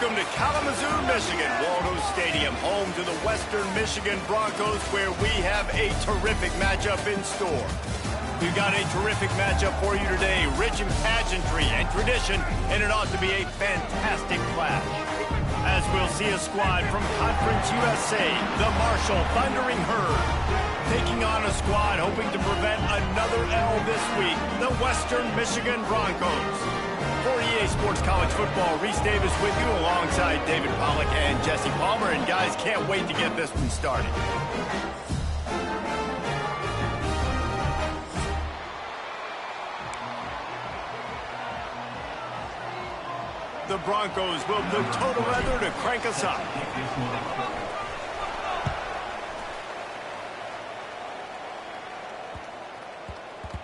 Welcome to Kalamazoo, Michigan, Waldo Stadium, home to the Western Michigan Broncos, where we have a terrific matchup in store. We've got a terrific matchup for you today, rich in pageantry and tradition, and it ought to be a fantastic clash. As we'll see a squad from Conference USA, the Marshall Thundering Herd, taking on a squad hoping to prevent another L this week, the Western Michigan Broncos. For EA Sports College Football, Reese Davis with you alongside David Pollack and Jesse Palmer. And guys, can't wait to get this one started. The Broncos will go total leather to crank us up.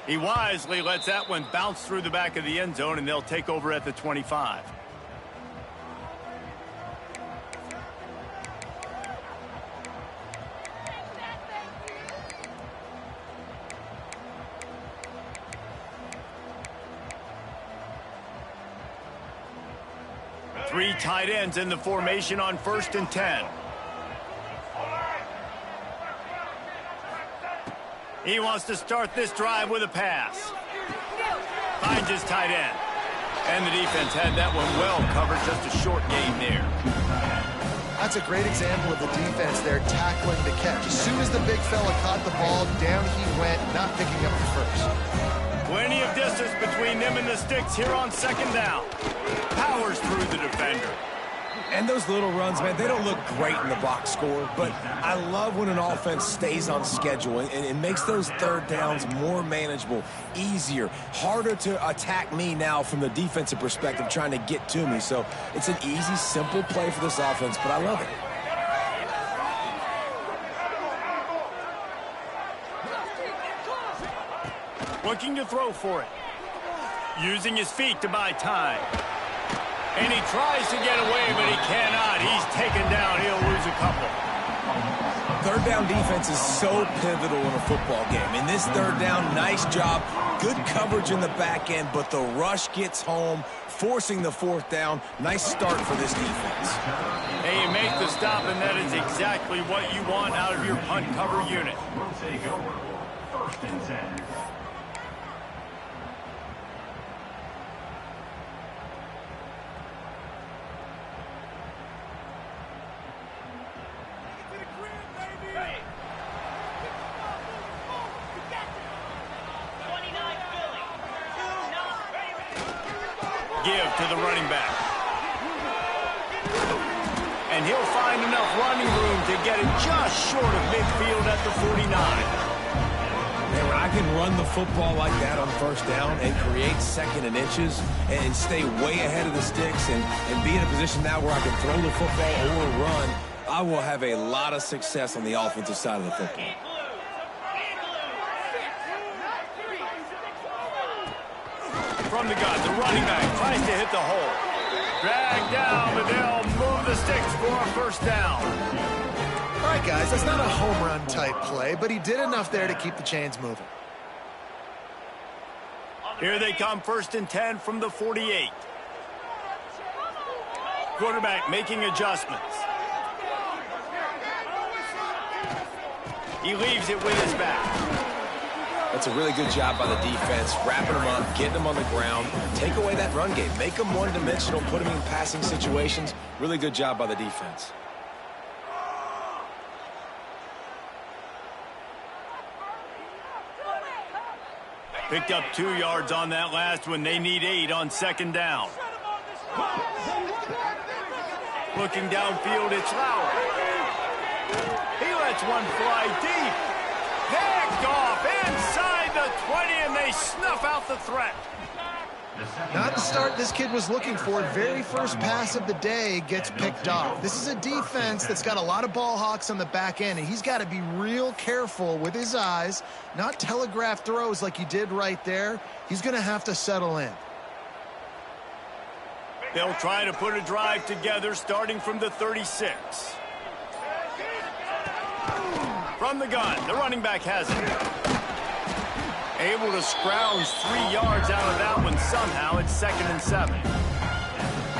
He wisely lets that one bounce through the back of the end zone, and they'll take over at the 25. Three tight ends in the formation on 1st and 10. He wants to start this drive with a pass. Finds his tight end. And the defense had that one well covered, just a short gain there. That's a great example of the defense there tackling the catch. As soon as the big fella caught the ball, down he went, not picking up the first. Plenty of distance between them and the sticks here on 2nd down. Powers through the defender. And those little runs, man, they don't look great in the box score, but I love when an offense stays on schedule and it makes those 3rd downs more manageable, easier, harder to attack me now from the defensive perspective trying to get to me. So it's an easy, simple play for this offense, but I love it. Looking to throw for it. Using his feet to buy time. And he tries to get away, but he cannot. He's taken down. He'll lose a couple. 3rd down defense is so pivotal in a football game. In this 3rd down, nice job. Good coverage in the back end, but the rush gets home, forcing the 4th down. Nice start for this defense. Hey, you make the stop, and that is exactly what you want out of your punt cover unit. We'll take over 1st and 10. give to the running back. And he'll find enough running room to get it just short of midfield at the 49. Man, when I can run the football like that on first down and create second and inches and stay way ahead of the sticks and be in a position now where I can throw the football or run, I will have a lot of success on the offensive side of the football. From the gun, the running back tries to hit the hole. Drag down, but they'll move the sticks for a first down. All right, guys, that's not a home run type play, but he did enough there to keep the chains moving. Here they come, 1st and 10 from the 48. Quarterback making adjustments. He leaves it with his back. That's a really good job by the defense, wrapping them up, getting them on the ground. Take away that run game. Make them one-dimensional, put them in passing situations. Really good job by the defense. Picked up 2 yards on that last one. They need 8 on 2nd down. Looking downfield, it's Lowry. He lets one fly deep. Picked off inside the 20, and they snuff out the threat. Not the start this kid was looking for. Very first pass of the day gets picked off. This is a defense that's got a lot of ball hawks on the back end, and he's got to be real careful with his eyes, not telegraph throws like he did right there. He's going to have to settle in. They'll try to put a drive together starting from the 36. From the gun, the running back has it. Able to scrounge 3 yards out of that one somehow. It's 2nd and 7.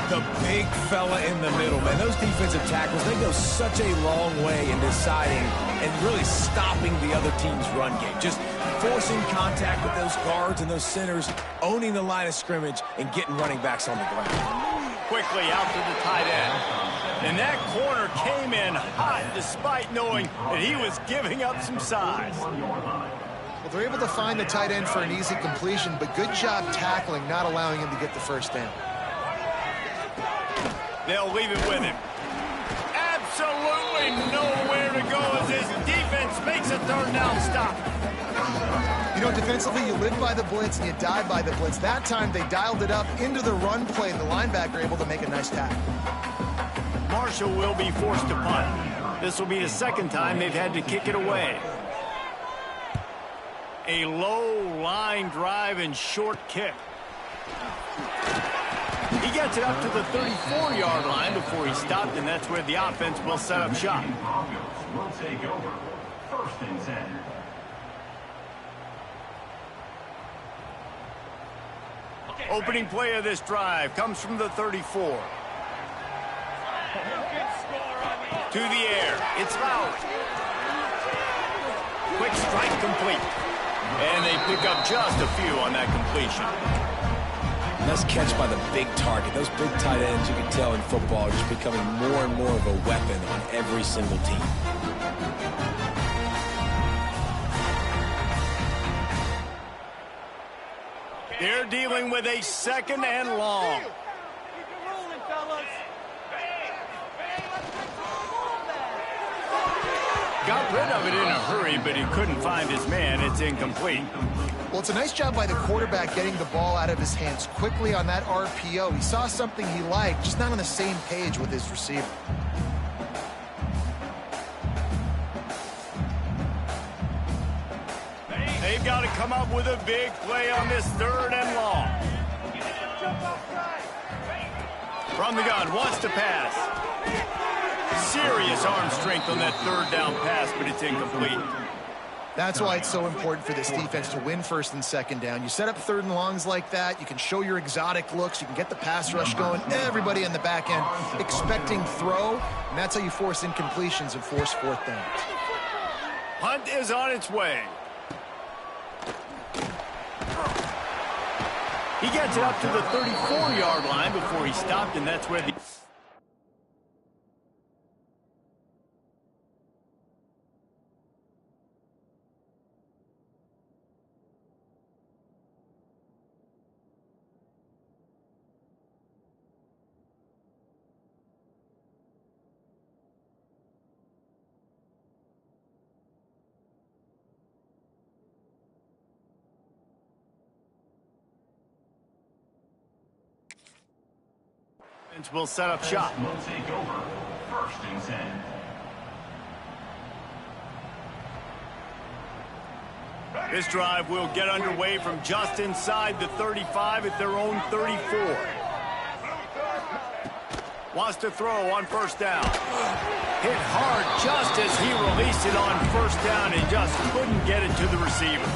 The big fella in the middle, man. Those defensive tackles, they go such a long way in deciding and really stopping the other team's run game. Just forcing contact with those guards and those centers, owning the line of scrimmage, and getting running backs on the ground. Quickly out to the tight end. And that corner came in hot despite knowing that he was giving up some size. Well, they're able to find the tight end for an easy completion, but good job tackling, not allowing him to get the first down. They'll leave it with him. Absolutely nowhere to go as his defense makes a 3rd down stop. You know, defensively, you live by the blitz and you die by the blitz. That time, they dialed it up into the run play, and the linebacker able to make a nice tackle. Marshall will be forced to punt. This will be the 2nd time they've had to kick it away. A low line drive and short kick. He gets it up to the 34-yard line before he stopped, and that's where the offense will set up shop. Will take over 1st and 10. Opening play of this drive comes from the 34. To the air, it's Lowry. Quick strike complete. And they pick up just a few on that completion. Nice catch by the big target. Those big tight ends, you can tell in football, are just becoming more and more of a weapon on every single team. They're dealing with a 2nd and long. Got rid of it in a hurry, but he couldn't find his man. It's incomplete. Well, it's a nice job by the quarterback getting the ball out of his hands quickly on that RPO. He saw something he liked, just not on the same page with his receiver. They've got to come up with a big play on this 3rd and long. From the gun, wants to pass. Serious arm strength on that 3rd down pass, but it's incomplete. That's why it's so important for this defense to win 1st and 2nd down. You set up 3rd and longs like that, you can show your exotic looks, you can get the pass rush going, everybody in the back end expecting throw, and that's how you force incompletions and force 4th downs. Hunt is on its way. He gets it up to the 34-yard line before he stopped, and that's where the... Will set up shop. Will take over. First and 10. This drive will get underway from just inside the 35 at their own 34. Wants to throw on first down. Hit hard just as he released it on first down and just couldn't get it to the receiver.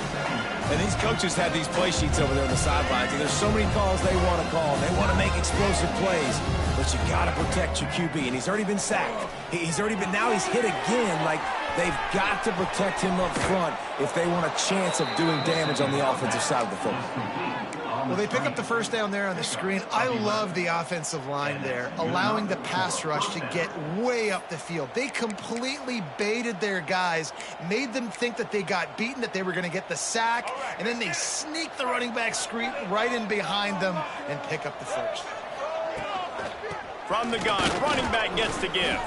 And these coaches have these play sheets over there on the sidelines, and there's so many calls they want to call. They want to make explosive plays, but you got to protect your QB, and he's already been sacked. Now he's hit again. Like, they've got to protect him up front if they want a chance of doing damage on the offensive side of the football. Well, they pick up the first down there on the screen. I love the offensive line there, allowing the pass rush to get way up the field. They completely baited their guys, made them think that they got beaten, that they were going to get the sack, and then they sneak the running back screen right in behind them and pick up the first. From the gun, running back gets to give.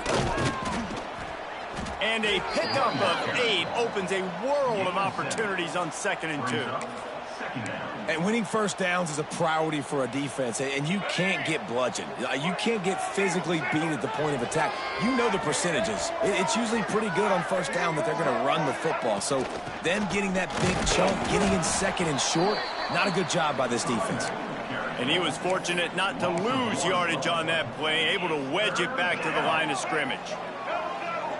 And a pickup of 8 opens a world of opportunities on 2nd and 2. And winning first downs is a priority for a defense, and you can't get bludgeoned. You can't get physically beat at the point of attack. You know the percentages. It's usually pretty good on first down that they're going to run the football. So them getting that big chunk, getting in 2nd and short, not a good job by this defense. And he was fortunate not to lose yardage on that play, able to wedge it back to the line of scrimmage.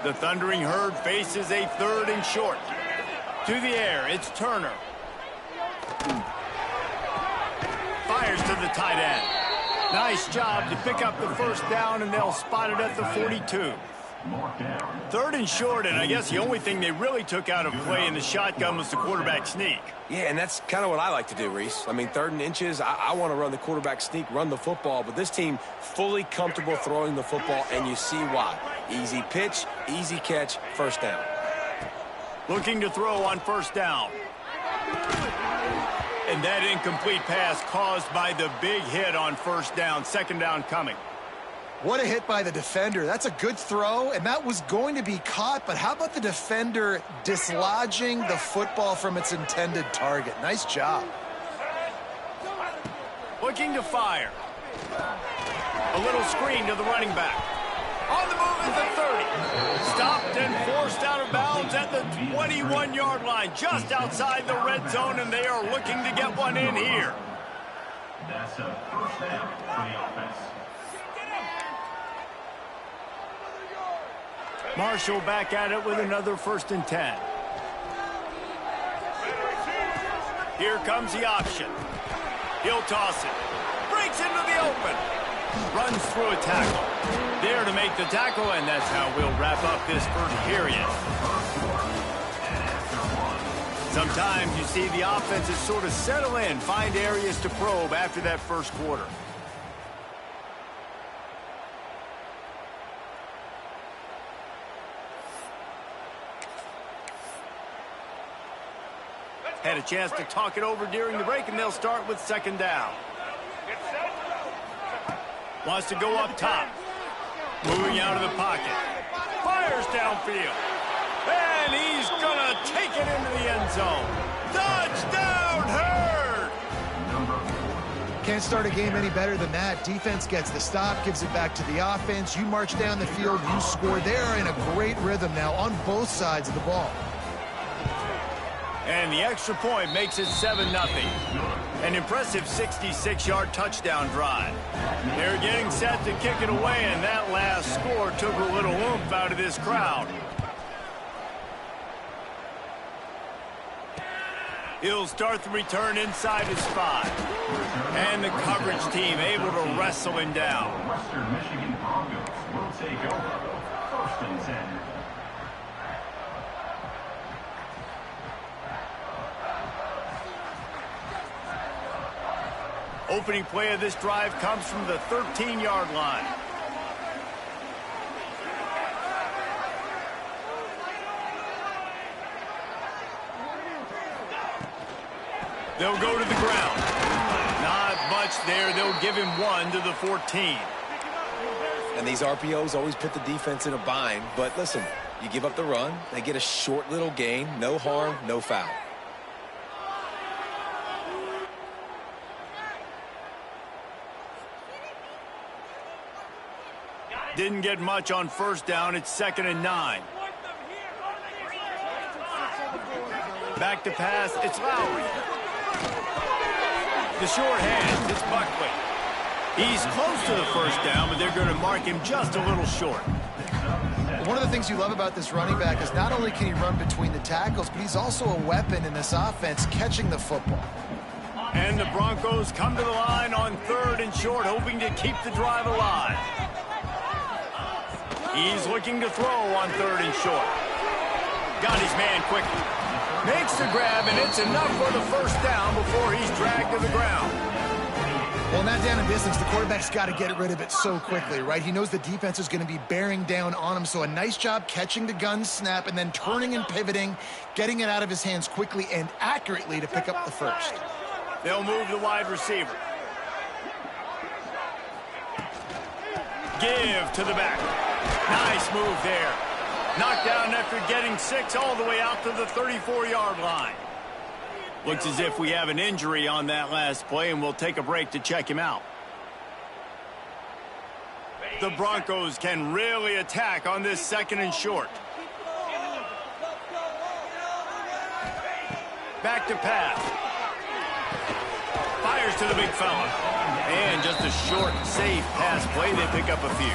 The Thundering Herd faces a 3rd and short. To the air, it's Turner. Fires to the tight end. Nice job to pick up the first down, and they'll spot it at the 42. 3rd and short, and I guess the only thing they really took out of play in the shotgun was the quarterback sneak. Yeah, and that's kind of what I like to do, Reese. I mean, 3rd and inches, I want to run the quarterback sneak, run the football, but this team fully comfortable throwing the football, and you see why. Easy pitch, easy catch, first down. Looking to throw on first down. And that incomplete pass caused by the big hit on first down. 2nd down coming. What a hit by the defender. That's a good throw, and that was going to be caught, but how about the defender dislodging the football from its intended target? Nice job. Looking to fire. A little screen to the running back. On the move at the 30. Stopped and forced out of bounds at the 21-yard line, just outside the red zone, and they are looking to get one in here. That's a first down for the offense. Marshall back at it with another 1st and 10. Here comes the option. He'll toss it. Breaks into the open. Runs through a tackle. There to make the tackle, and that's how we'll wrap up this first period. Sometimes you see the offenses sort of settle in, find areas to probe after that first quarter. Had a chance to talk it over during the break, and they'll start with 2nd down. Wants to go up top. Moving out of the pocket. Fires downfield. And he's going to take it into the end zone. Touchdown, Herd! Can't start a game any better than that. Defense gets the stop, gives it back to the offense. You march down the field, you score. They're in a great rhythm now on both sides of the ball. And the extra point makes it 7-0. An impressive 66-yard touchdown drive. They're getting set to kick it away, and that last score took a little oomph out of this crowd. He'll start the return inside his 5. And the coverage team able to wrestle him down. Western Michigan Broncos will take over. 1st and 10. Opening play of this drive comes from the 13-yard line. They'll go to the ground. Not much there. They'll give him 1 to the 14. And these RPOs always put the defense in a bind. But listen, you give up the run, they get a short little gain, no harm, no foul. Didn't get much on first down. It's 2nd and 9. Back to pass. It's Lowry. The short hands. It's Buckley. He's close to the first down, but they're going to mark him just a little short. One of the things you love about this running back is not only can he run between the tackles, but he's also a weapon in this offense catching the football. And the Broncos come to the line on 3rd and short, hoping to keep the drive alive. He's looking to throw on 3rd and short. Got his man quickly. Makes the grab, and it's enough for the first down before he's dragged to the ground. Well, in that down and distance, the quarterback's got to get rid of it so quickly, right? He knows the defense is going to be bearing down on him, so a nice job catching the gun snap and then turning and pivoting, getting it out of his hands quickly and accurately to pick up the first. They'll move the wide receiver. Give to the back. Nice move there. Knocked down after getting 6 all the way out to the 34-yard line. Looks as if we have an injury on that last play, and we'll take a break to check him out. The Broncos can really attack on this 2nd and short. Back to pass. Fires to the big fella. And just a short, safe pass play. They pick up a few.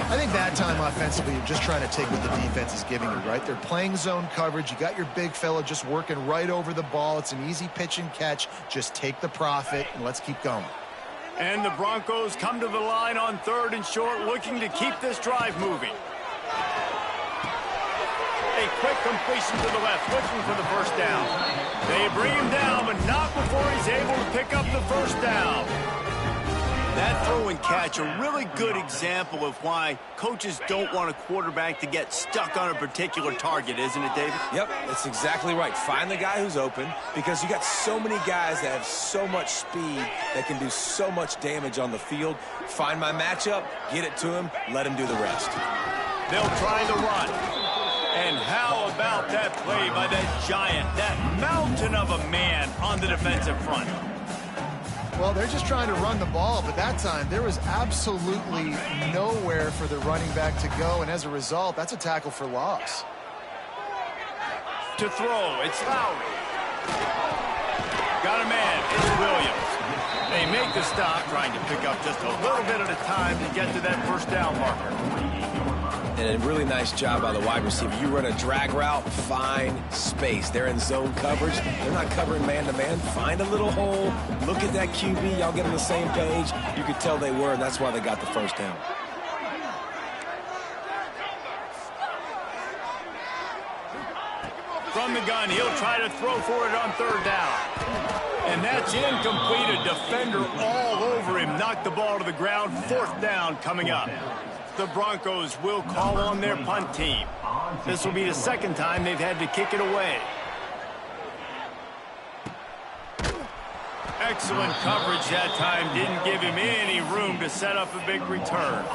I think that time offensively, you're just trying to take what the defense is giving you, right? They're playing zone coverage. You got your big fella just working right over the ball. It's an easy pitch and catch. Just take the profit, and let's keep going. And the Broncos come to the line on 3rd and short, looking to keep this drive moving. A quick completion to the left, looking for the first down. They bring him down, but not before he's able to pick up the first down. That throw and catch, a really good example of why coaches don't want a quarterback to get stuck on a particular target, isn't it, David? Yep, that's exactly right. Find the guy who's open, because you got so many guys that have so much speed that can do so much damage on the field. Find my matchup, get it to him, let him do the rest. They'll try the run. And how about that play by that giant, that mountain of a man on the defensive front? Well, they're just trying to run the ball, but that time there was absolutely nowhere for the running back to go, and as a result, that's a tackle for loss. To throw, it's Lowry. Got a man, it's Williams. They make the stop, trying to pick up just a little bit at a time to get to that first down marker. And a really nice job by the wide receiver. You run a drag route, find space. They're in zone coverage. They're not covering man-to-man. Find a little hole. Look at that QB. Y'all get on the same page. You could tell they were, and that's why they got the first down. From the gun, he'll try to throw for it on 3rd down. And that's incomplete. A defender all over him. Knocked the ball to the ground. 4th down coming up. The Broncos will call on their punt team. This will be the 2nd time they've had to kick it away. Excellent coverage that time. Didn't give him any room to set up a big return.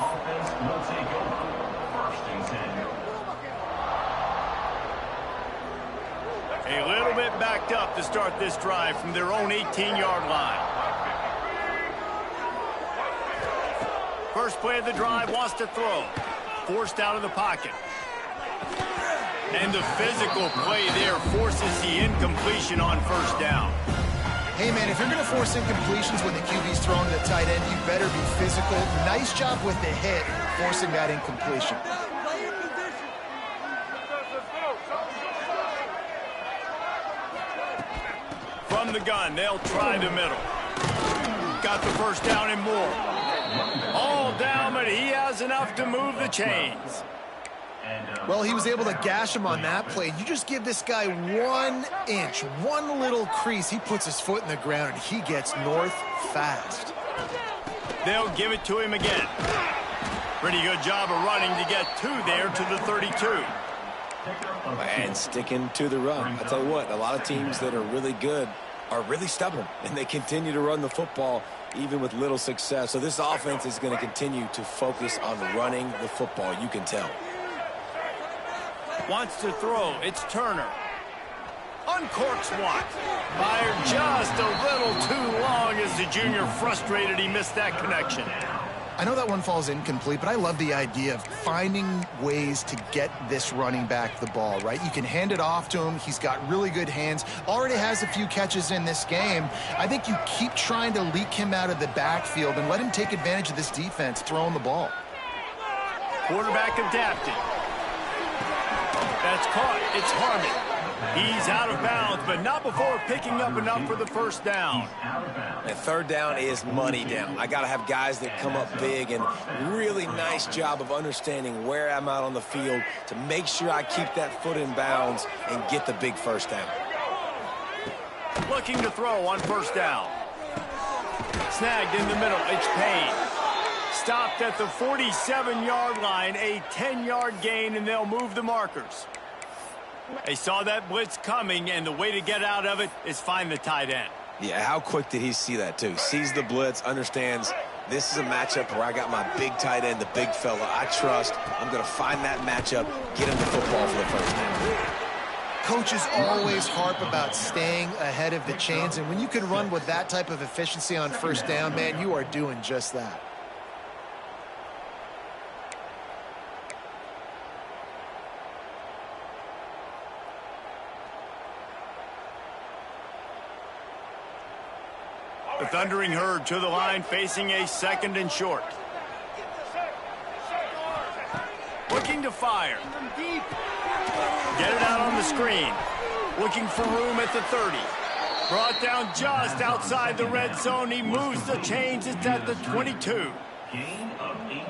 A little bit backed up to start this drive from their own 18-yard line. First play of the drive, wants to throw. Forced out of the pocket. And the physical play there forces the incompletion on 1st down. Hey, man, if you're going to force incompletions when the QB's throwing to the tight end, you better be physical. Nice job with the hit, forcing that incompletion. From the gun, they'll try the middle. Got the first down and more. All down, but he has enough to move the chains. Well, he was able to gash him on that play. You just give this guy 1 inch, one little crease. He puts his foot in the ground, and he gets north fast. They'll give it to him again. Pretty good job of running to get 2 there to the 32. And sticking to the run. I tell you what, a lot of teams that are really good are really stubborn, and they continue to run the football even with little success. So this offense is going to continue to focus on running the football, you can tell. Wants to throw. It's Turner. Uncorks one. Fired just a little too long as the junior frustrated he missed that connection. I know that one falls incomplete, but I love the idea of finding ways to get this running back the ball, right? You can hand it off to him. He's got really good hands. Already has a few catches in this game. I think you keep trying to leak him out of the backfield and let him take advantage of this defense throwing the ball. Quarterback adapted. That's caught. It's Harmon. He's out of bounds, but not before picking up enough for the first down. And third down is money down. I got to have guys that come up big, and really nice job of understanding where I'm out on the field to make sure I keep that foot in bounds and get the big first down. Looking to throw on first down. Snagged in the middle. It's Payne. Stopped at the 47-yard line, a 10-yard gain, and they'll move the markers. They saw that blitz coming, and the way to get out of it is find the tight end. Yeah, how quick did he see that, too? Sees the blitz, understands this is a matchup where I got my big tight end, the big fella. I trust. I'm going to find that matchup, get him the football for the first down. Coaches always harp about staying ahead of the chains, and when you can run with that type of efficiency on first down, man, you are doing just that. The thundering herd to the line, facing a second and short. Looking to fire. Get it out on the screen. Looking for room at the 30. Brought down just outside the red zone. He moves the chains. It's at the 22.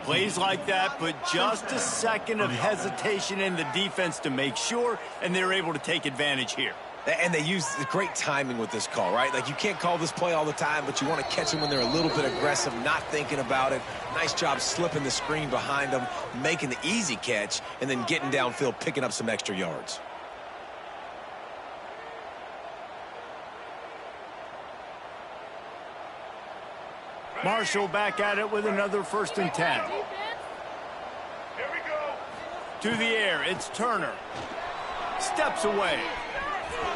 Plays like that, but just a second of hesitation in the defense to make sure, and they're able to take advantage here. And they use the great timing with this call, right? Like, you can't call this play all the time, but you want to catch them when they're a little bit aggressive, not thinking about it. Nice job slipping the screen behind them, making the easy catch, and then getting downfield, picking up some extra yards. Marshall back at it with another 1st and 10. Here we go. To the air, it's Turner. Steps away.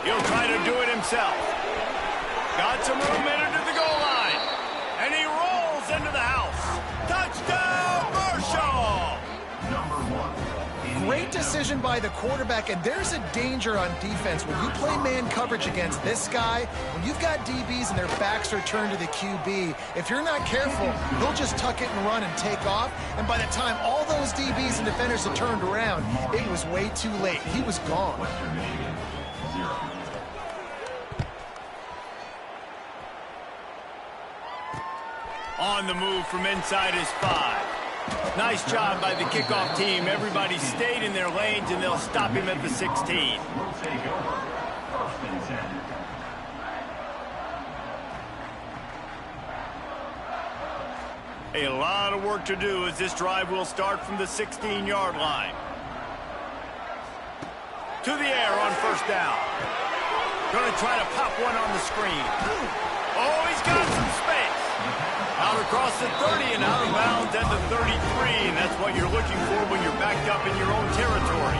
He'll try to do it himself. Got some room into the goal line. And he rolls into the house. Touchdown, Marshall! Great decision by the quarterback, and there's a danger on defense. When you play man coverage against this guy, when you've got DBs and their backs are turned to the QB, if you're not careful, he'll just tuck it and run and take off. And by the time all those DBs and defenders had turned around, it was way too late. He was gone. On the move from inside his 5. Nice job by the kickoff team. Everybody stayed in their lanes, and they'll stop him at the 16. We'll take over. 1st and 10. A lot of work to do as this drive will start from the 16-yard line. To the air on first down. Going to try to pop one on the screen. Oh, he's got some space. Out across the 30 and out of bounds at the 33. And that's what you're looking for when you're backed up in your own territory.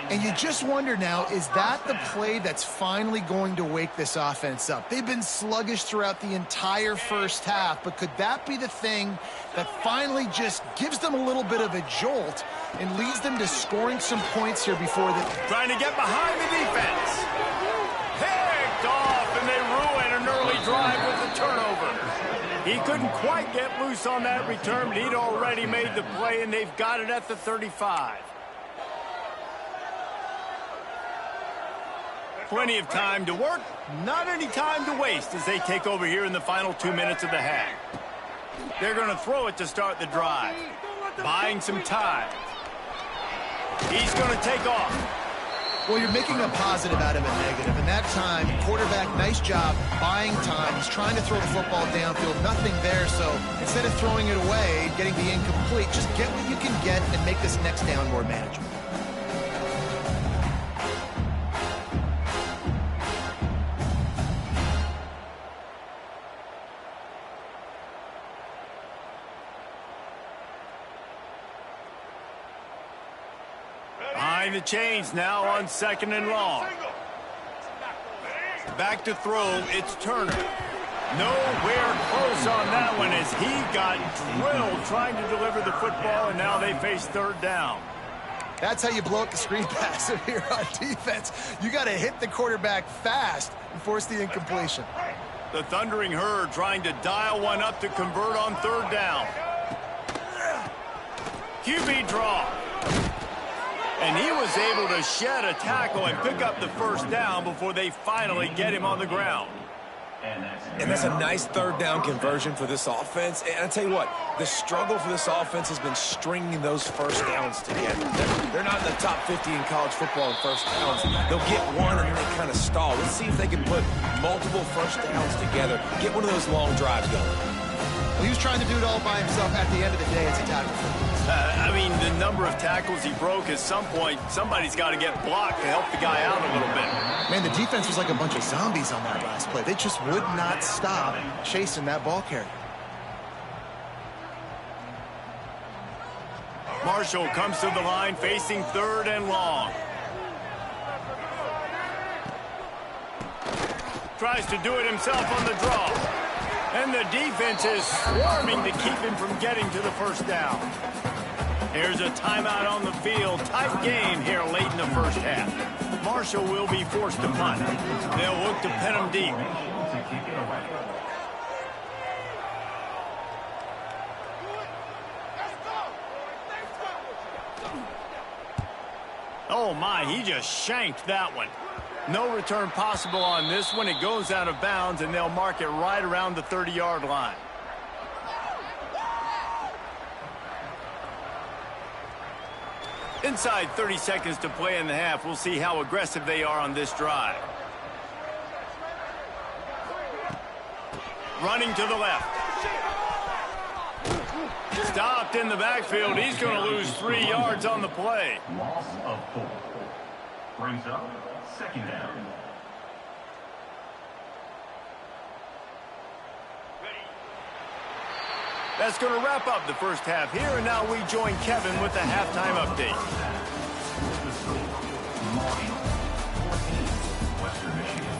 And you just wonder now, is that the play that's finally going to wake this offense up? They've been sluggish throughout the entire first half, but could that be the thing that finally just gives them a little bit of a jolt and leads them to scoring some points here before the... Trying to get behind the defense. Picked off, and they ruin an early drive with the turnover. He couldn't quite get loose on that return, but he'd already made the play, and they've got it at the 35. Plenty of time to work, not any time to waste as they take over here in the final 2 minutes of the half. They're going to throw it to start the drive, buying some time. He's going to take off. Well, you're making a positive out of a negative. And that time, quarterback, nice job buying time. He's trying to throw the football downfield. Nothing there, so instead of throwing it away, getting the incomplete, just get what you can get and make this next down more manageable. Behind the chains now on 2nd and long. Back to throw, it's Turner. Nowhere close on that one as he got drilled trying to deliver the football, and now they face third down. That's how you blow up the screen pass here on defense. You got to hit the quarterback fast and force the incompletion. The Thundering Herd trying to dial one up to convert on third down. QB draw. And he was able to shed a tackle and pick up the first down before they finally get him on the ground. And that's a nice third down conversion for this offense. And I tell you what, the struggle for this offense has been stringing those first downs together. They're not in the top 50 in college football in first downs. They'll get one and then they kind of stall. Let's see if they can put multiple first downs together, get one of those long drives going. Well, he was trying to do it all by himself. At the end of the day, it's a tackle. I mean, the number of tackles he broke, at some point, somebody's got to get blocked to help the guy out a little bit. Man, the defense was like a bunch of zombies on that last play. They just would not stop chasing that ball carrier. Marshall comes to the line facing third and long. Tries to do it himself on the draw. And the defense is swarming to keep him from getting to the first down. Here's a timeout on the field. Tight game here late in the first half. Marshall will be forced to punt. They'll look to pin him deep. Oh my, he just shanked that one. No return possible on this one. It goes out of bounds, and they'll mark it right around the 30-yard line. Inside 30 seconds to play in the half. We'll see how aggressive they are on this drive. Running to the left. Stopped in the backfield. He's going to lose 3 yards on the play. Loss of 4. Brings up second down. That's going to wrap up the first half here, and now we join Kevin with the halftime update. The score, Marshall 14, Western Michigan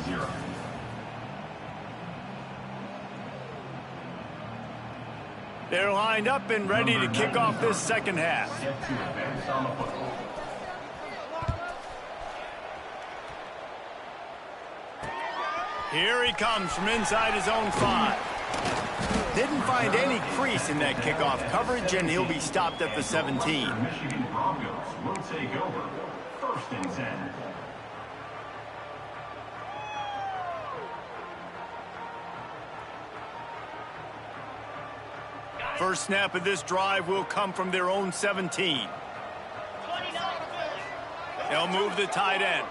0. They're lined up and ready to kick off this second half. Set to advance on the football. Here he comes from inside his own 5. Didn't find any crease in that kickoff coverage, and he'll be stopped at the 17. Michigan Broncos will take over. First and 10. First snap of this drive will come from their own 17. They'll move the tight end.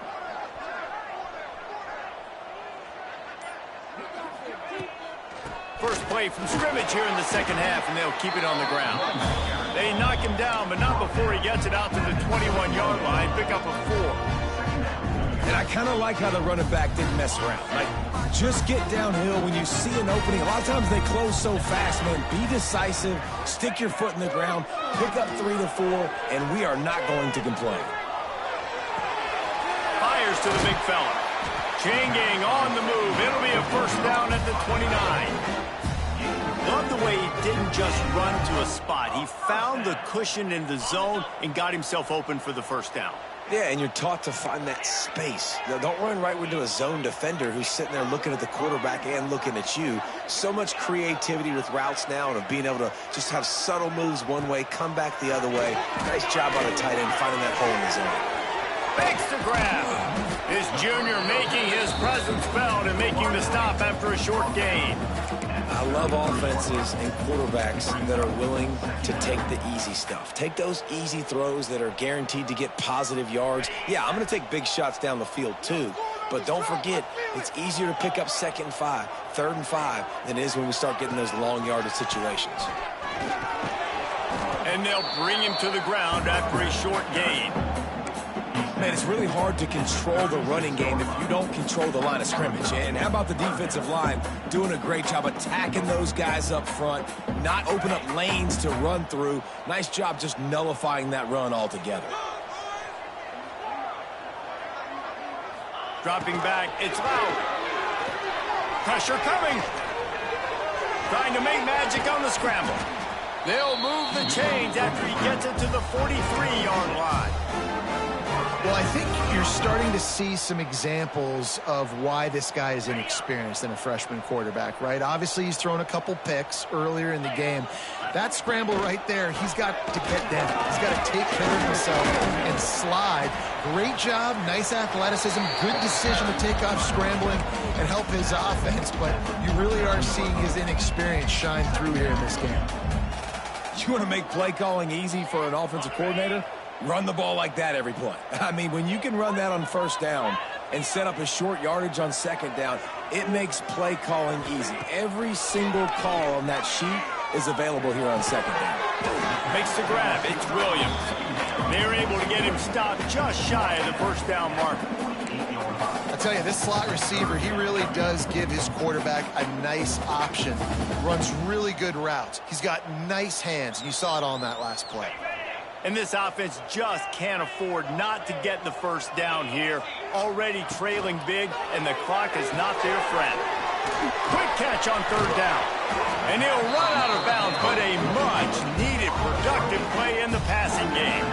First play from scrimmage here in the second half, and they'll keep it on the ground. They knock him down, but not before he gets it out to the 21-yard line. Pick up a 4. And I kind of like how the running back didn't mess around. Like, just get downhill when you see an opening. A lot of times they close so fast, man. Be decisive, stick your foot in the ground, pick up 3 to 4, and we are not going to complain. Fires to the big fella. Changing on the move. It'll be a first down at the 29. Love the way he didn't just run to a spot. He found the cushion in the zone and got himself open for the first down. Yeah, and you're taught to find that space. You know, don't run right into a zone defender who's sitting there looking at the quarterback and looking at you. So much creativity with routes now and of being able to just have subtle moves one way, come back the other way. Nice job on the tight end finding that hole in the zone. Makes the grab. His junior making his presence felt and making the stop after a short gain. I love offenses and quarterbacks that are willing to take the easy stuff. Take those easy throws that are guaranteed to get positive yards. Yeah, I'm going to take big shots down the field too. But don't forget, it's easier to pick up 2nd and 5, 3rd and 5 than it is when we start getting those long yardage situations. And they'll bring him to the ground after a short gain. Man, it's really hard to control the running game if you don't control the line of scrimmage. And how about the defensive line doing a great job attacking those guys up front, not open up lanes to run through. Nice job just nullifying that run altogether. Dropping back, it's Lowry. Pressure coming. Trying to make magic on the scramble. They'll move the chains after he gets it to the 43-yard line. Well, I think you're starting to see some examples of why this guy is inexperienced in a freshman quarterback, right? Obviously, he's thrown a couple picks earlier in the game. That scramble right there, he's got to get down. He's got to take care of himself and slide. Great job, nice athleticism, good decision to take off scrambling and help his offense, but you really are seeing his inexperience shine through here in this game. You want to make play calling easy for an offensive coordinator? Run the ball like that every play. I mean, when you can run that on first down and set up a short yardage on second down, it makes play calling easy. Every single call on that sheet is available here on second down. Makes the grab. It's Williams. They're able to get him stopped just shy of the first down marker. I tell you, this slot receiver, he really does give his quarterback a nice option. Runs really good routes. He's got nice hands, and you saw it on that last play. And this offense just can't afford not to get the first down here. Already trailing big, and the clock is not their friend. Quick catch on third down. And he'll run out of bounds, but a much-needed productive play in the passing game.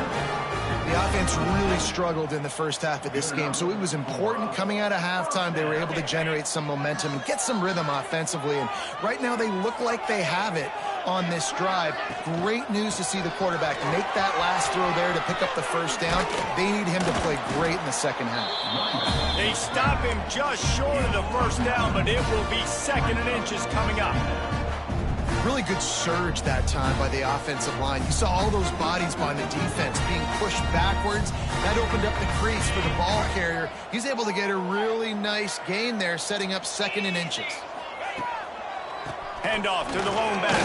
The offense really struggled in the first half of this game, so it was important coming out of halftime. They were able to generate some momentum and get some rhythm offensively, and right now they look like they have it on this drive. Great news to see the quarterback make that last throw there to pick up the first down. They need him to play great in the second half. They stop him just short of the first down, but it will be second and inches coming up. Really good surge that time by the offensive line. You saw all those bodies by the defense being pushed backwards. That opened up the crease for the ball carrier. He's able to get a really nice gain there, setting up second and inches. Handoff to the lone back.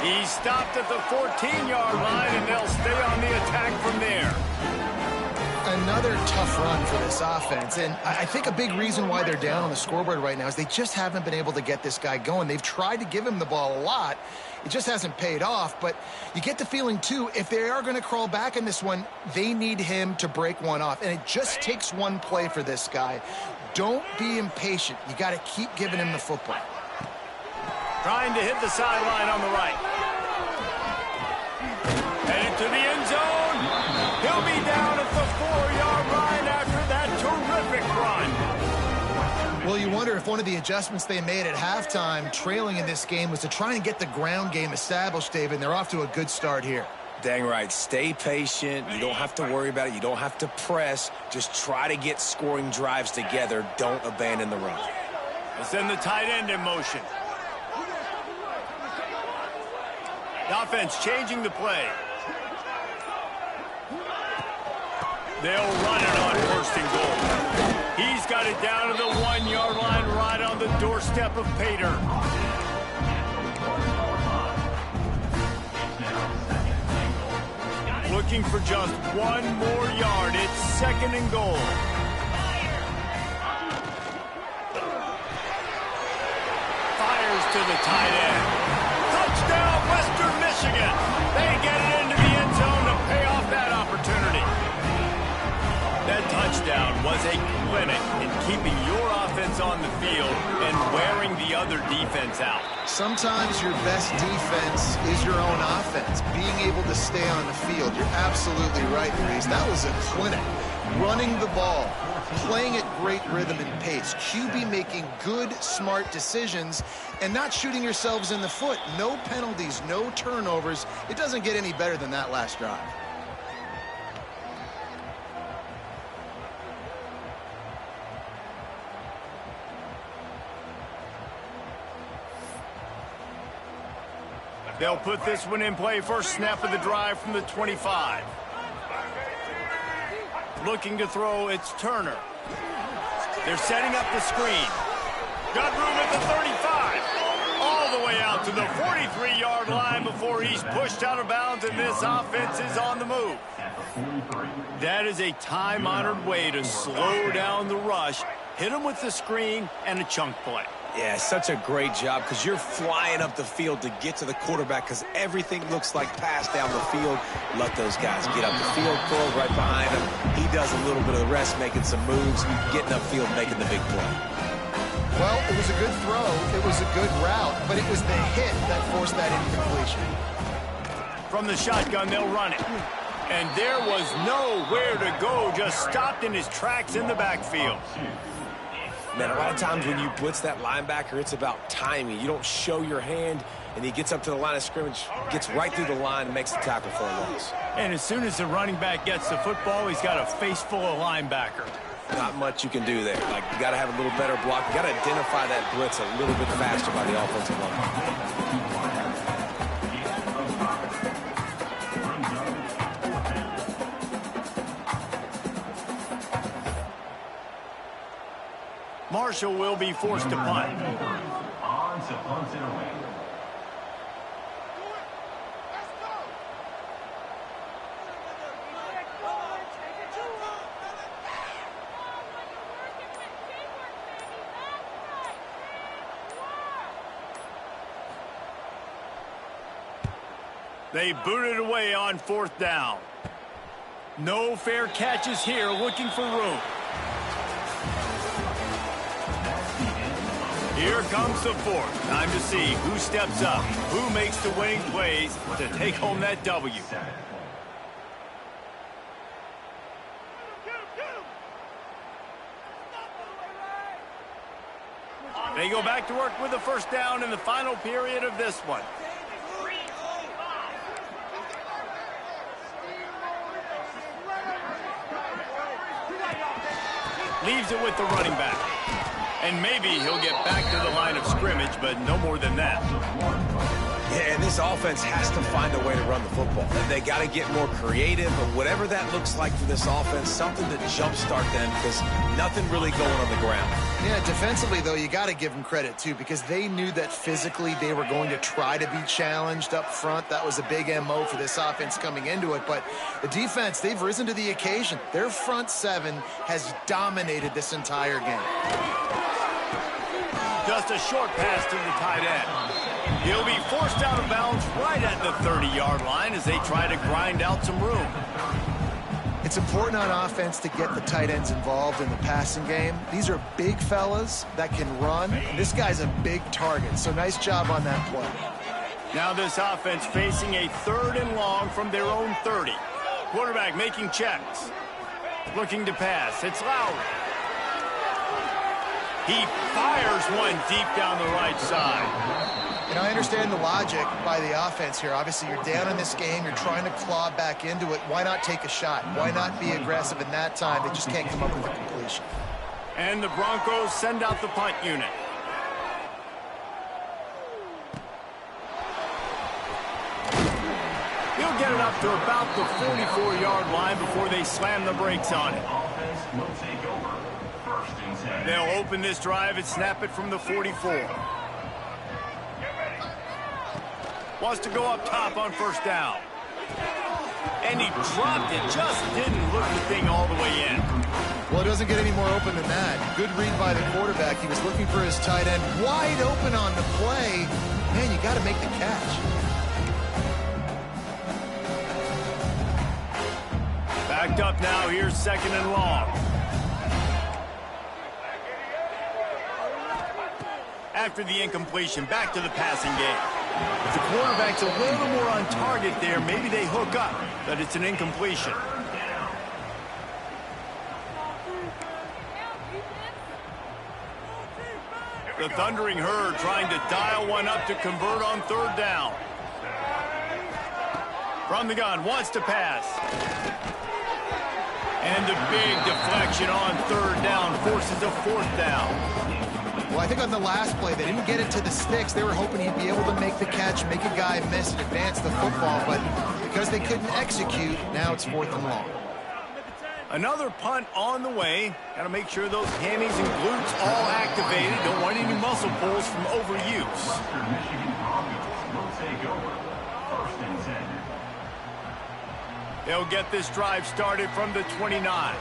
He's stopped at the 14-yard line, and they'll stay on the attack from there. Another tough run for this offense, and I think a big reason why they're down on the scoreboard right now is they just haven't been able to get this guy going. They've tried to give him the ball a lot. It just hasn't paid off, but you get the feeling, too, if they are going to crawl back in this one, they need him to break one off, and it just takes one play for this guy. Don't be impatient. You got to keep giving him the football. Trying to hit the sideline on the right. Headed to the end zone. He'll be down at the 4-yard line after that terrific run. Well, you wonder if one of the adjustments they made at halftime, trailing in this game, was to try and get the ground game established, David, and they're off to a good start here. Dang right. Stay patient. You don't have to worry about it. You don't have to press. Just try to get scoring drives together. Don't abandon the run. We'll send the tight end in motion. The offense changing the play. They'll run it on first and goal. He's got it down to the 1-yard line right on the doorstep of Pater. Looking for just one more yard. It's second and goal. Fires to the tight end. Touchdown, Western Michigan. They get it into the end zone to pay off that opportunity. That touchdown was a clinic in keeping your offense on the field and wearing the other defense out. Sometimes your best defense is your own offense, being able to stay on the field. You're absolutely right, Reese. That was a clinic. Running the ball, playing at great rhythm and pace. QB making good, smart decisions and not shooting yourselves in the foot. No penalties, no turnovers. It doesn't get any better than that last drive. They'll put this one in play. First snap of the drive from the 25. Looking to throw, it's Turner. They're setting up the screen. Got room at the 35. All the way out to the 43-yard line before he's pushed out of bounds, and this offense is on the move. That is a time-honored way to slow down the rush, hit him with the screen, and a chunk play. Yeah, such a great job because you're flying up the field to get to the quarterback because everything looks like pass down the field. Let those guys get up the field, throw right behind him. He does a little bit of the rest, making some moves, getting upfield, making the big play. Well, it was a good throw, it was a good route, but it was the hit that forced that incompletion. From the shotgun, they'll run it. And there was nowhere to go, just stopped in his tracks in the backfield. Man, a lot of times when you blitz that linebacker, it's about timing. You don't show your hand, and he gets up to the line of scrimmage, gets right through the line, and makes the tackle for a loss. And as soon as the running back gets the football, he's got a face full of linebacker. Not much you can do there. Like, you got to have a little better block. You got to identify that blitz a little bit faster by the offensive line. Marshall will be forced to punt. On to punt it away. They booted away on 4th down. No fair catches here, looking for room. Here comes the 4th. Time to see who steps up, who makes the winning plays to take home that W. They go back to work with the 1st down in the final period of this one. Leaves it with the running back. And maybe he'll get back to the line of scrimmage, but no more than that. Yeah, and this offense has to find a way to run the football. They got to get more creative, but whatever that looks like for this offense, something to jumpstart them, because nothing really going on the ground. Yeah, defensively, though, you got to give them credit, too, because they knew that physically they were going to try to be challenged up front. That was a big MO for this offense coming into it. But the defense, they've risen to the occasion. Their front 7 has dominated this entire game. Just a short pass to the tight end. He'll be forced out of bounds right at the 30-yard line as they try to grind out some room. It's important on offense to get the tight ends involved in the passing game. These are big fellas that can run, and this guy's a big target, so nice job on that play. Now this offense facing a 3rd and long from their own 30. Quarterback making checks. Looking to pass. It's Lowry. He fires one deep down the right side. And I understand the logic by the offense here. Obviously, you're down in this game. You're trying to claw back into it. Why not take a shot? Why not be aggressive in that time? They just can't come up with a completion. And the Broncos send out the punt unit. He'll get it up to about the 44-yard line before they slam the brakes on it. Offense will take over. 1st and 10. They'll open this drive and snap it from the 44. Wants to go up top on 1st down. And he dropped it. Just didn't look the thing all the way in. Well, it doesn't get any more open than that. Good read by the quarterback. He was looking for his tight end. Wide open on the play. Man, you got to make the catch. Backed up now. Here's 2nd and long. After the incompletion, back to the passing game. If the quarterback's a little more on target there, maybe they hook up, but it's an incompletion. The Thundering Herd trying to dial one up to convert on 3rd down. From the gun, wants to pass. And a big deflection on 3rd down forces a 4th down. Well, I think on the last play, they didn't get it to the sticks. They were hoping he'd be able to make the catch, make a guy miss, and advance the football. But because they couldn't execute, now it's 4th and long. Another punt on the way. Got to make sure those hammies and glutes all activated. Don't want any muscle pulls from overuse. Western Michigan Broncos will take over. 1st and 10. They'll get this drive started from the 29.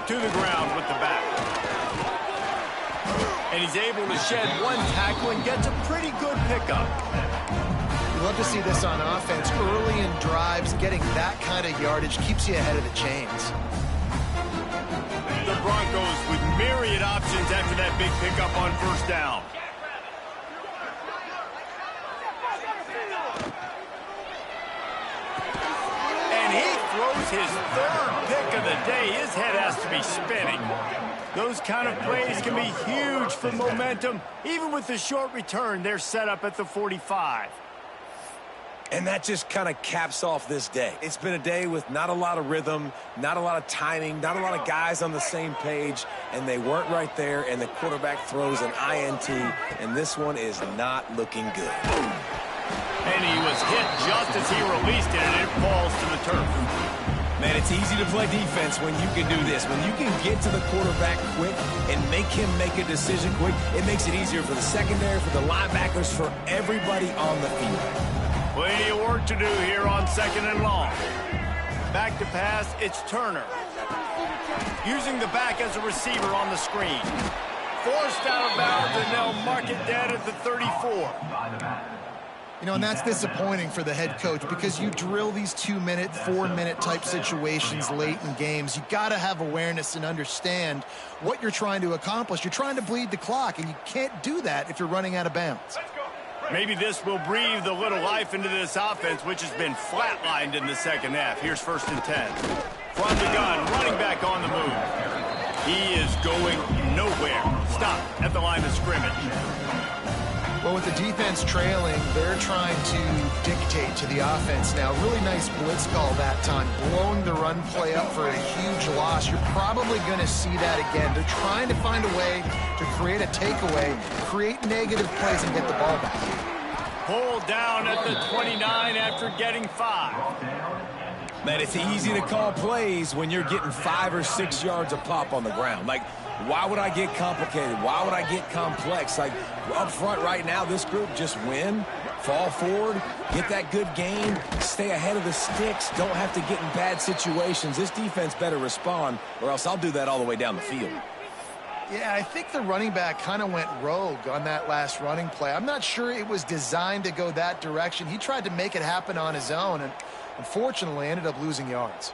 To the ground with the back. And he's able to shed one tackle and gets a pretty good pickup. You love to see this on offense. Early in drives, getting that kind of yardage keeps you ahead of the chains. Broncos with myriad options after that big pickup on first down. And he throws his third pick of the day. His head has to be spinning. Those kind of plays can be huge for momentum. Even with the short return, they're set up at the 45. And that just kind of caps off this day. It's been a day with not a lot of rhythm, not a lot of timing, not a lot of guys on the same page, and they weren't right there, and the quarterback throws an INT, and this one is not looking good. And he was hit just as he released it, and it falls to the turf. Man, it's easy to play defense when you can do this. When you can get to the quarterback quick and make him make a decision quick, it makes it easier for the secondary, for the linebackers, for everybody on the field. Plenty of work to do here on 2nd and long. Back to pass, it's Turner. Using the back as a receiver on the screen. Forced out of bounds, and they'll mark it dead at the 34. You know, and that's disappointing for the head coach because you drill these 2-minute, 4-minute type situations late in games. You got to have awareness and understand what you're trying to accomplish. You're trying to bleed the clock, and you can't do that if you're running out of bounds. Maybe this will breathe a little life into this offense, which has been flatlined in the second half. Here's 1st and 10. From the gun, running back on the move. He is going nowhere. Stop at the line of scrimmage. Well, with the defense trailing, they're trying to dictate to the offense now. Really nice blitz call that time, blowing the run play up for a huge loss. You're probably going to see that again. They're trying to find a way to create a takeaway, create negative plays, and get the ball back. Pulled down at the 29 after getting 5. Man, it's easy to call plays when you're getting 5 or 6 yards a pop on the ground. Like, why would I get complicated? Why would I get complex? Like, up front right now, this group just win, fall forward, get that good game, stay ahead of the sticks, don't have to get in bad situations. This defense better respond, or else I'll do that all the way down the field. Yeah, I think the running back kind of went rogue on that last running play. I'm not sure it was designed to go that direction. He tried to make it happen on his own, and unfortunately ended up losing yards.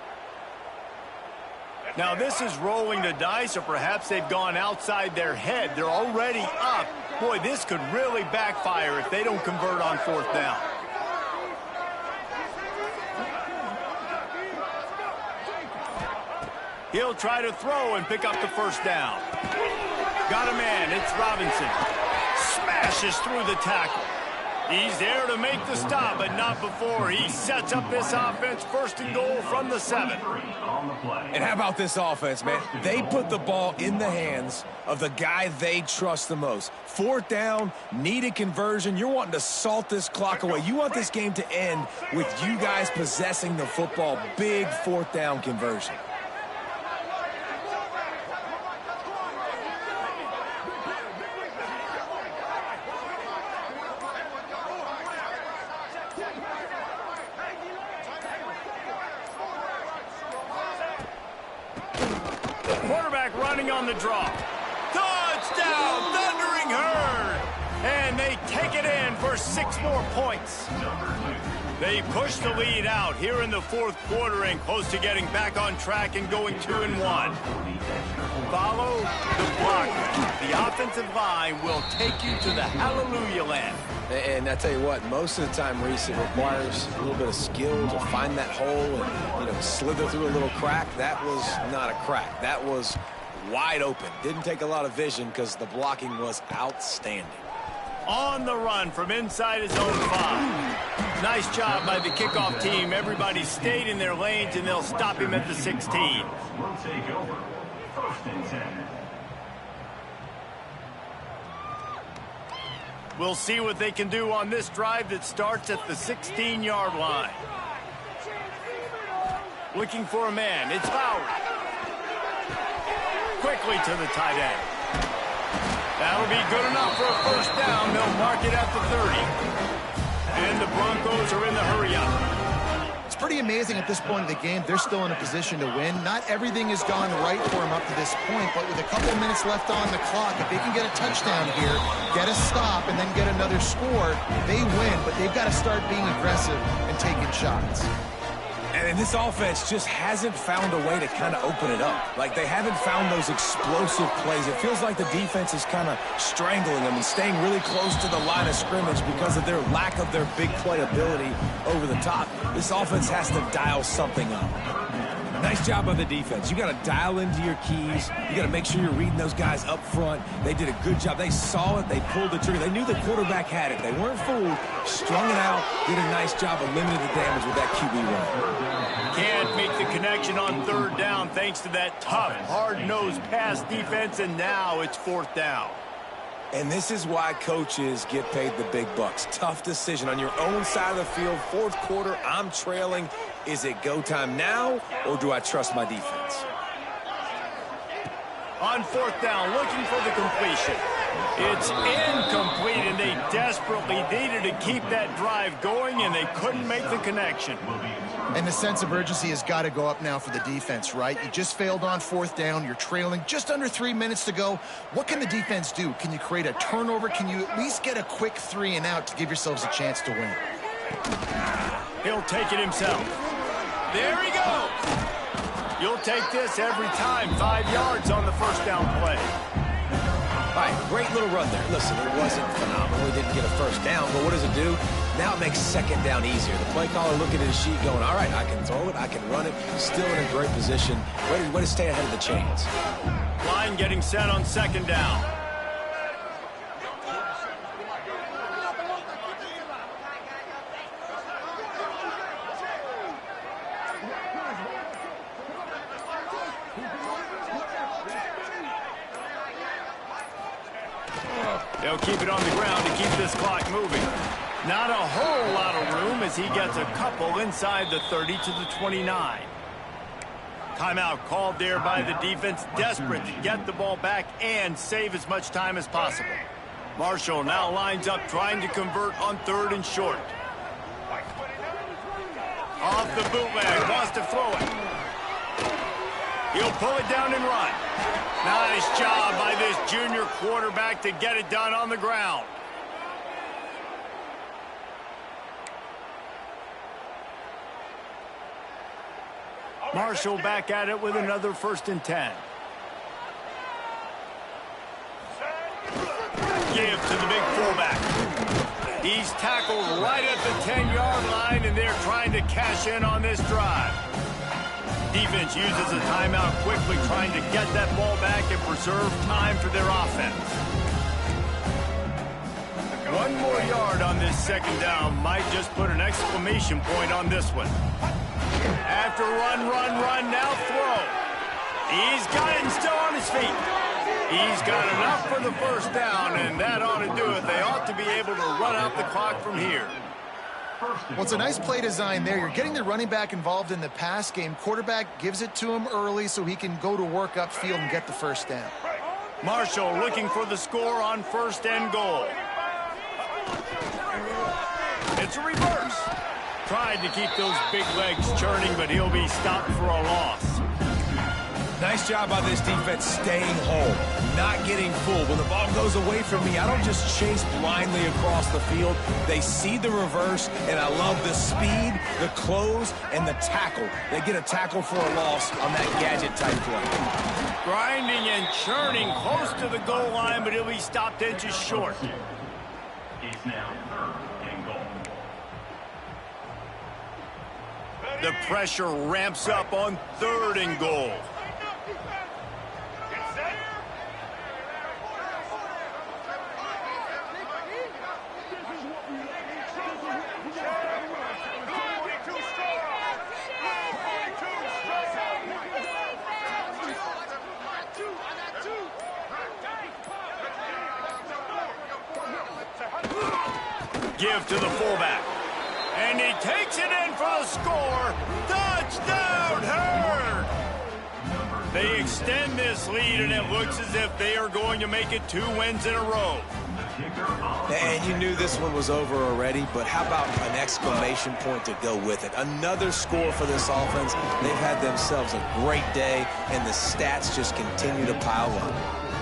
Now this is rolling the dice, or perhaps they've gone outside their head. They're already up. Boy, this could really backfire if they don't convert on 4th down. He'll try to throw and pick up the 1st down. Got a man, it's Robinson. Smashes through the tackle. He's there to make the stop, but not before he sets up this offense. 1st and goal from the 7. And how about this offense, man? They put the ball in the hands of the guy they trust the most. 4th down, needed conversion. You're wanting to salt this clock away. You want this game to end with you guys possessing the football. Big 4th down conversion. Quarterback running on the draw. Touchdown, Thundering Herd! And they take it in for 6 more points. They push the lead out here in the 4th quarter and close to getting back on track and going 2-1. Follow the block. The offensive line will take you to the hallelujah land. And I tell you what, most of the time, Reese, it requires a little bit of skill to find that hole and, you know, slither through a little crack. That was not a crack. That was wide open. Didn't take a lot of vision because the blocking was outstanding. On the run from inside his own 5. Nice job by the kickoff team. Everybody stayed in their lanes, and they'll stop him at the 16. We'll take over. 1st and 10. We'll see what they can do on this drive that starts at the 16-yard line. Looking for a man. It's Lowry. Quickly to the tight end. That'll be good enough for a 1st down. They'll mark it at the 30. And the Broncos are in the hurry-up. It's pretty amazing at this point of the game. They're still in a position to win. Not everything has gone right for them up to this point, but with a couple of minutes left on the clock, if they can get a touchdown here, get a stop, and then get another score, they win. But they've got to start being aggressive and taking shots. And this offense just hasn't found a way to kind of open it up. Like, they haven't found those explosive plays. It feels like the defense is kind of strangling them and staying really close to the line of scrimmage because of their lack of their big play ability over the top. This offense has to dial something up. Nice job by the defense. You got to dial into your keys. You got to make sure you're reading those guys up front. They did a good job. They saw it. They pulled the trigger. They knew the quarterback had it. They weren't fooled. Strung it out. Did a nice job of limiting the damage with that QB run. Can't make the connection on third down thanks to that tough, hard-nosed pass defense, and now it's fourth down. And this is why coaches get paid the big bucks. Tough decision on your own side of the field. Fourth quarter, I'm trailing. Is it go time now, or do I trust my defense? On fourth down, looking for the completion. It's incomplete, and they desperately needed to keep that drive going, and they couldn't make the connection. And the sense of urgency has got to go up now for the defense, right? You just failed on fourth down. You're trailing just under 3 minutes to go. What can the defense do? Can you create a turnover? Can you at least get a quick 3 and out to give yourselves a chance to win? He'll take it himself. There he goes. You'll take this every time. 5 yards on the first down play. All right, great little run there. Listen, it wasn't phenomenal. He didn't get a first down, but what does it do? Now it makes second down easier. The play caller looking at his sheet going, all right, I can throw it, I can run it. Still in a great position. Way to stay ahead of the chains. Line getting set on second down. They'll keep it on the ground to keep this clock moving. Not a whole lot of room as he gets a couple inside the 30 to the 29. Timeout called there by the defense, desperate to get the ball back and save as much time as possible. Marshall now lines up trying to convert on third and short. Off the bootleg, wants to throw it. He'll pull it down and run. Nice job by this junior quarterback to get it done on the ground. Marshall back at it with another 1st and 10. Give to the big fullback. He's tackled right at the 10-yard line, and they're trying to cash in on this drive. Defense uses a timeout quickly, trying to get that ball back and preserve time for their offense. 1 more yard on this second down might just put an exclamation point on this one. After run, now throw. He's got it and still on his feet. He's got enough for the first down, and that ought to do it. They ought to be able to run out the clock from here. Well, it's a nice play design there. You're getting the running back involved in the pass game. Quarterback gives it to him early so he can go to work upfield and get the first down. Marshall looking for the score on 1st and goal. It's a reverse. Tried to keep those big legs churning, but he'll be stopped for a loss. Nice job by this defense staying home, not getting fooled. When the ball goes away from me, I don't just chase blindly across the field. They see the reverse, and I love the speed, the close, and the tackle. They get a tackle for a loss on that gadget-type play. Grinding and churning close to the goal line, but he'll be stopped inches short. It's now 3rd and goal. The pressure ramps up on 3rd and goal. Give to the fullback. And he takes it in for the score. Touchdown, Herd! They extend this lead, and it looks as if they are going to make it 2 wins in a row. And you knew this one was over already, but how about an exclamation point to go with it? Another score for this offense. They've had themselves a great day, and the stats just continue to pile up.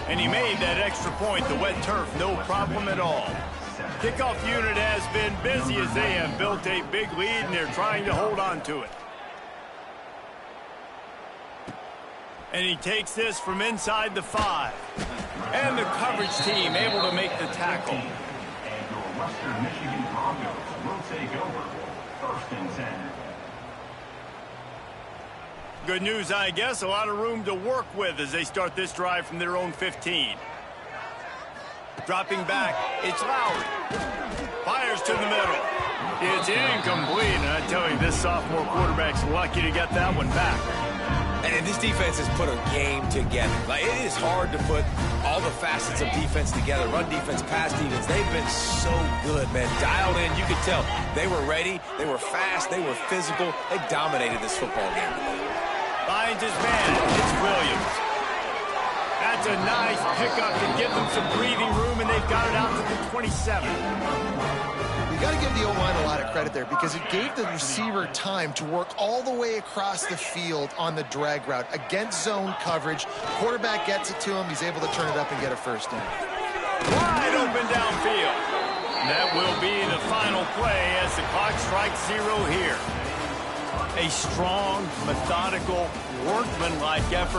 And he made that extra point, the wet turf, no problem at all. Kickoff unit has been busy as they have built a big lead, and they're trying to hold on to it. And he takes this from inside the 5. And the coverage team able to make the tackle. And your Western Michigan Broncos will take over 1st and 10. Good news, I guess. A lot of room to work with as they start this drive from their own 15. Dropping back, it's Lowry. Fires to the middle. It's incomplete, and I tell you, this sophomore quarterback's lucky to get that one back. And this defense has put a game together. Like, it is hard to put all the facets of defense together. Run defense, pass defense. They've been so good, man. Dialed in, you could tell. They were ready. They were fast. They were physical. They dominated this football game. Finds his man. It's Williams. That's a nice pickup to give them some breathing room, and they've got it out to the 27. You got to give the O-line a lot of credit there because it gave the receiver time to work all the way across the field on the drag route against zone coverage. Quarterback gets it to him. He's able to turn it up and get a first down. Wide open downfield. That will be the final play as the clock strikes 0 here. A strong, methodical, workmanlike effort.